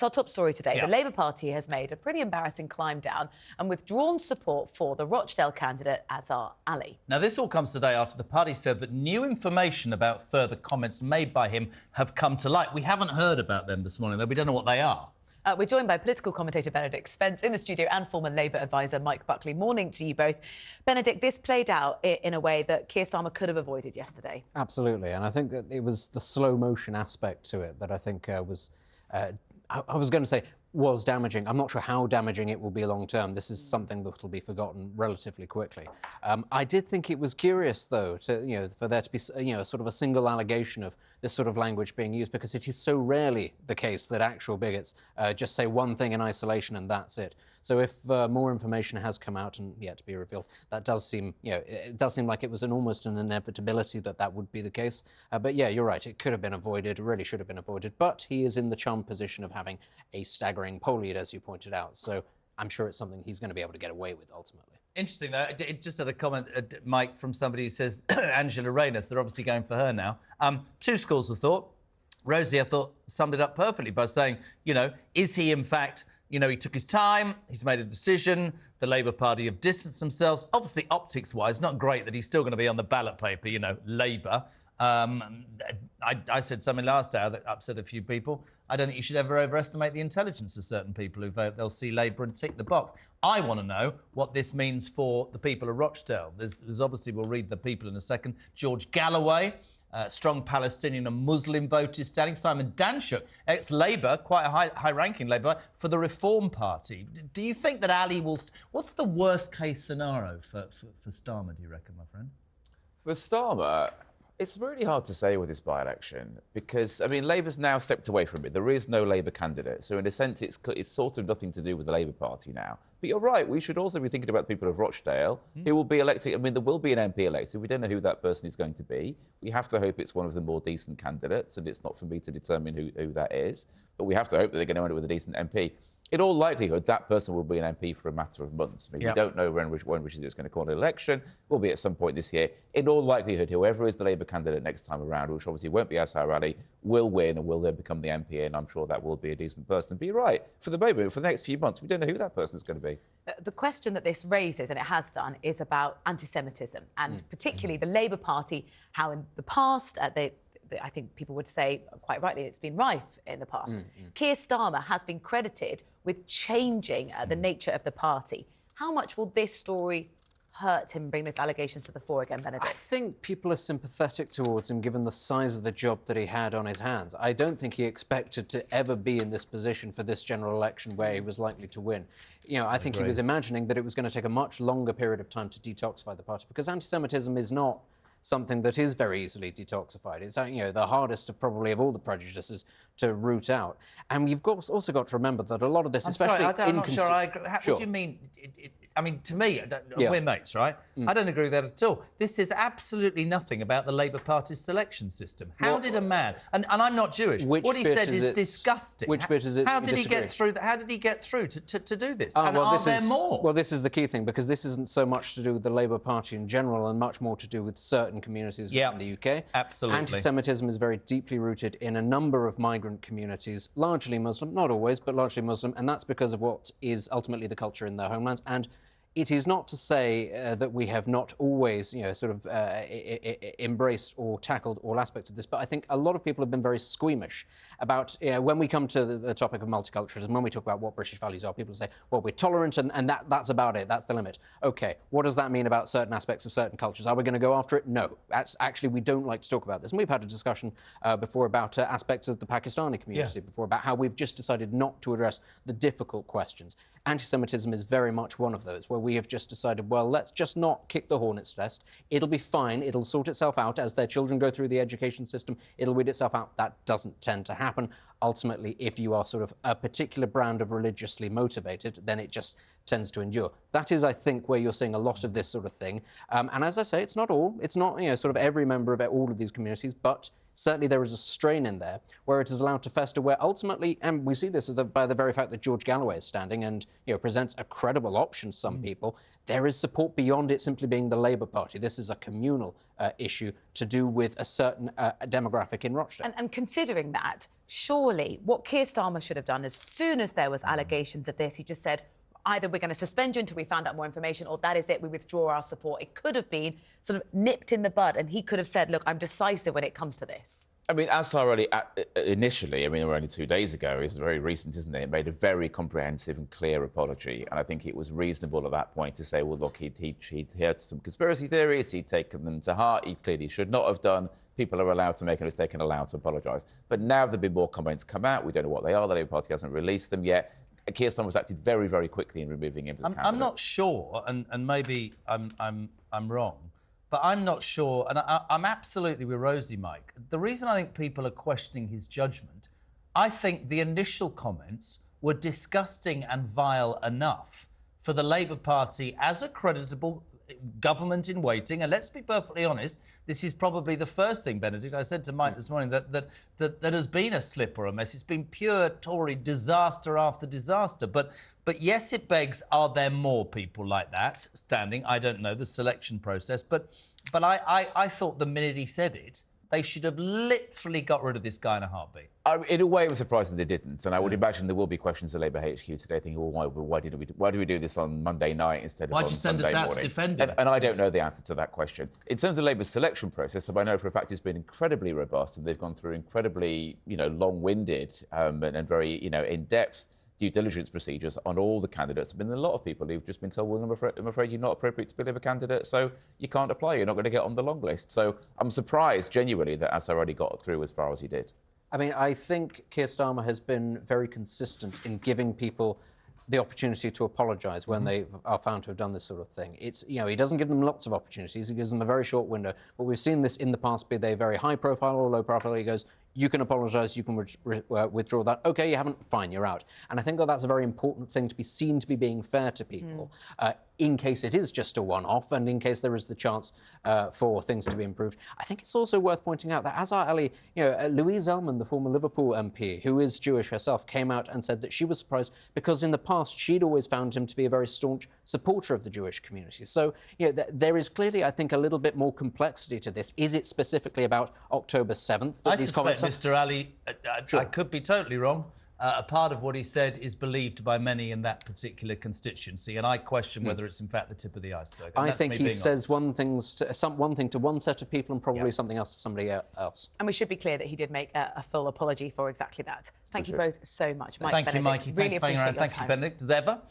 It's our top story today. Yeah. The Labour Party has made a pretty embarrassing climb down and withdrawn support for the Rochdale candidate, Azhar Ali. Now, this all comes today after the party said that new information about further comments made by him have come to light. We haven't heard about them this morning, though. We don't know what they are. We're joined by political commentator Benedict Spence in the studio and former Labour advisor Mike Buckley. Morning to you both. Benedict, this played out in a way that Keir Starmer could have avoided yesterday. Absolutely, and I think that it was the slow motion aspect to it that I think was... I was going to say was damaging. I'm not sure how damaging it will be long term. This is something that will be forgotten relatively quickly. I did think it was curious, though, to for there to be sort of a single allegation of this sort of language being used, because it is so rarely the case that actual bigots just say one thing in isolation and that's it. So if more information has come out and yet to be revealed, that does seem it does seem like it was almost an inevitability that that would be the case. But yeah, you're right. It could have been avoided. It really should have been avoided. But he is in the charmed position of having a staggering poll lead, as you pointed out. So I'm sure it's something he's going to be able to get away with ultimately. Interesting, though. It just had a comment, Mike, from somebody who says Angela Rayner. They're obviously going for her now. Two schools of thought. Rosie, I thought, summed it up perfectly by saying, is he in fact... he took his time, he's made a decision, the Labour Party have distanced themselves. Obviously, optics-wise, not great that he's still going to be on the ballot paper, Labour. I said something last hour that upset a few people. I don't think you should ever overestimate the intelligence of certain people who vote. They'll see Labour and tick the box. I want to know what this means for the people of Rochdale. There's obviously, we'll read the people in a second. George Galloway, strong Palestinian and Muslim voters standing. Simon Danshuk, ex-Labour, quite a high-ranking Labour, for the Reform Party. Do you think that Ali will... What's the worst-case scenario for Starmer, do you reckon, my friend? For Starmer, it's really hard to say with this by-election because, Labour's now stepped away from it. There is no Labour candidate. So, in a sense, it's sort of nothing to do with the Labour Party now. But you're right, we should also be thinking about the people of Rochdale who will be elected. There will be an MP elected. We don't know who that person is going to be. We have to hope it's one of the more decent candidates, and it's not for me to determine who that is. But we have to hope that they're going to end up with a decent MP. In all likelihood, that person will be an MP for a matter of months. We don't know when it's going to call an election. Will be at some point this year. In all likelihood, whoever is the Labour candidate next time around, which obviously won't be Azhar Ali, will win and will then become the MP, and I'm sure that will be a decent person. But you're right, for the moment, for the next few months, we don't know who that person is going to be. The question that this raises, and it has done, is about anti-Semitism, and particularly the Labour Party, how in the past I think people would say, quite rightly, it's been rife in the past. Keir Starmer has been credited with changing the nature of the party. How much will this story hurt him, bring these allegations to the fore again, Benedict? I think people are sympathetic towards him given the size of the job that he had on his hands. I don't think he expected to ever be in this position for this general election where he was likely to win. I think he was imagining that it was going to take a much longer period of time to detoxify the party, because anti-Semitism is not something that is very easily detoxified. It's the hardest of probably of all the prejudices to root out. And you've also got to remember that a lot of this, I'm especially... sorry, I'm not sure I agree. What do you mean? To me, we're mates, right? I don't agree with that at all. This is absolutely nothing about the Labour Party's selection system. How did a man... And I'm not Jewish. What he said is disgusting. Which bit is it? How did he get through that? How did he get through to do this? And are there more? Well, this is the key thing, because this isn't so much to do with the Labour Party in general and much more to do with certain communities in the UK. Absolutely. Anti-Semitism is very deeply rooted in a number of migrant communities, largely Muslim, not always, but largely Muslim, and that's because of what is ultimately the culture in their homelands. And it is not to say that we have not always, embraced or tackled all aspects of this, but I think a lot of people have been very squeamish about, when we come to the topic of multiculturalism, when we talk about what British values are, people say, well, we're tolerant and that's about it, that's the limit. OK, what does that mean about certain aspects of certain cultures? Are we going to go after it? No. Actually, we don't like to talk about this. And we've had a discussion before about aspects of the Pakistani community, before about how we've just decided not to address the difficult questions. Anti-Semitism is very much one of those, where we have just decided, well, let's just not kick the hornet's nest. It'll be fine. It'll sort itself out as their children go through the education system. It'll weed itself out. That doesn't tend to happen. Ultimately, if you are sort of a particular brand of religiously motivated, then it just tends to endure. That is, I think, where you're seeing a lot of this sort of thing. And as I say, it's not all. It's not, sort of every member of all of these communities, but certainly there is a strain in there where it is allowed to fester, where ultimately, and we see this by the very fact that George Galloway is standing and presents a credible option to some people, there is support beyond it simply being the Labour Party. This is a communal issue to do with a certain demographic in Rochdale. And considering that, surely what Keir Starmer should have done as soon as there was allegations of this, he just said, either we're going to suspend you until we found out more information, or that is it, we withdraw our support. It could have been sort of nipped in the bud, and he could have said, look, I'm decisive when it comes to this. I mean, Azhar Ali, initially, I mean, only 2 days ago, it's very recent, isn't it? It made a very comprehensive and clear apology. And I think it was reasonable at that point to say, well, look, he'd heard some conspiracy theories, he'd taken them to heart, he clearly should not have done. People are allowed to make a mistake and allowed to apologise. But now there have been more comments come out. We don't know what they are. The Labour Party hasn't released them yet. Keir Starmer has acted very, very quickly in removing him as a candidate. I'm not sure, and maybe I'm wrong, but I'm not sure, and I'm absolutely with Rosie, Mike. The reason I think people are questioning his judgment, I think the initial comments were disgusting and vile enough for the Labour Party as a creditable government in waiting. And let's be perfectly honest, this is probably the first thing, Benedict, I said to Mike this morning, that has been a slip or a mess. It's been pure Tory disaster after disaster. But yes, it begs, are there more people like that standing? I don't know, the selection process. But I thought the minute he said it, they should have literally got rid of this guy in a heartbeat. In a way, it was surprising they didn't, and I would imagine there will be questions at Labour HQ today thinking, well, why did we do this on Monday night instead of on Sunday morning? Why'd you send us out to defend him? And I don't know the answer to that question. In terms of Labour's selection process, I know for a fact it's been incredibly robust, and they've gone through incredibly, long-winded and very, in-depth due diligence procedures on all the candidates. There have been a lot of people who've just been told, well, I'm afraid you're not appropriate to be a Labour candidate, so you can't apply. You're not going to get on the long list. So I'm surprised, genuinely, that Azhar Ali got through as far as he did. I mean, I think Keir Starmer has been very consistent in giving people the opportunity to apologise when they are found to have done this sort of thing. It's, he doesn't give them lots of opportunities. He gives them a very short window. But we've seen this in the past, be they very high profile or low profile. He goes, you can apologise, you can withdraw that. OK, you haven't, fine, you're out. And I think that that's a very important thing to be seen to be being fair to people, in case it is just a one-off and in case there is the chance for things to be improved. I think it's also worth pointing out that Azhar Ali, Louise Ellman, the former Liverpool MP, who is Jewish herself, came out and said that she was surprised because in the past she'd always found him to be a very staunch supporter of the Jewish community. So, there is clearly, I think, a little bit more complexity to this. Is it specifically about October 7th? I suspect Mr. Ali, I could be totally wrong. A part of what he said is believed by many in that particular constituency, and I question whether it's in fact the tip of the iceberg. I think he says one thing to one set of people and probably something else to somebody else. And we should be clear that he did make a full apology for exactly that. Thank you both so much, Mike. Thank you, Mikey. Thanks for hanging around. Thanks, Benedict, as ever.